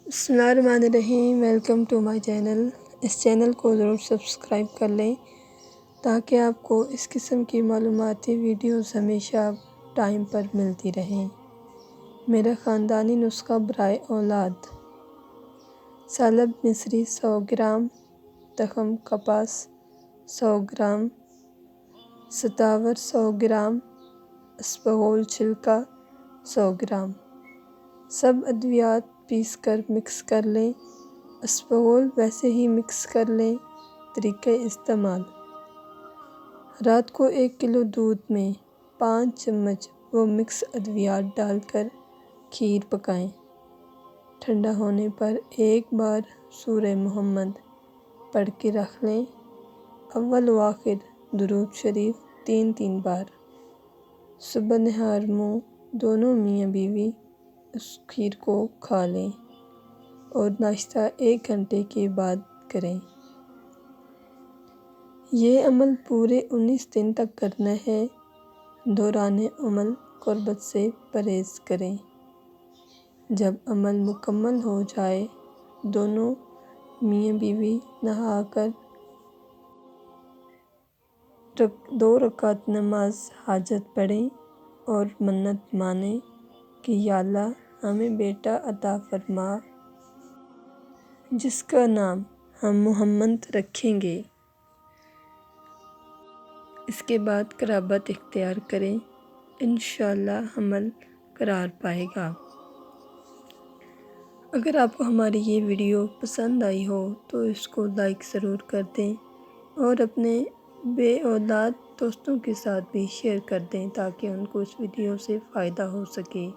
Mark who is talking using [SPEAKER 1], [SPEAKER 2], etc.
[SPEAKER 1] بسم اللہ الرحمن الرحیم، ویلکم ٹو مائی چینل۔ اس چینل کو ضرور سبسکرائب کر لیں تاکہ آپ کو اس قسم کی معلوماتی ویڈیوز ہمیشہ ٹائم پر ملتی رہیں۔ میرا خاندانی نسخہ برائے اولاد: سالب مصری 100 گرام، تخم کپاس 100 گرام، ستاور 100 گرام، اسپغول چھلکا 100 گرام۔ سب ادویات پیس کر مکس کر لیں۔ اسپغول ویسے ہی مکس کر لیں۔ طریقہ استعمال: رات کو 1 کلو دودھ میں 5 چمچ وہ مکس ادویات ڈال کر کھیر پکائیں۔ ٹھنڈا ہونے پر ایک بار سورہ محمد پڑھ کے رکھ لیں۔ اول و آخر درود شریف 3 بار۔ صبح نہار منہ دونوں میاں بیوی اس کھیر کو کھا لیں اور ناشتہ 1 گھنٹے کے بعد کریں۔ یہ عمل پورے 19 دن تک کرنا ہے۔ دوران عمل قربت سے پرہیز کریں۔ جب عمل مکمل ہو جائے دونوں میاں بیوی نہا کر 2 رکعت نماز حاجت پڑھیں اور منت مانیں کہ یا اللہ ہمیں بیٹا عطا فرما جس کا نام ہم محمد رکھیں گے۔ اس کے بعد قرابت اختیار کریں، انشاءاللہ حمل قرار پائے گا۔ اگر آپ کو ہماری یہ ویڈیو پسند آئی ہو تو اس کو لائک ضرور کر دیں اور اپنے بے اولاد دوستوں کے ساتھ بھی شیئر کر دیں تاکہ ان کو اس ویڈیو سے فائدہ ہو سکے۔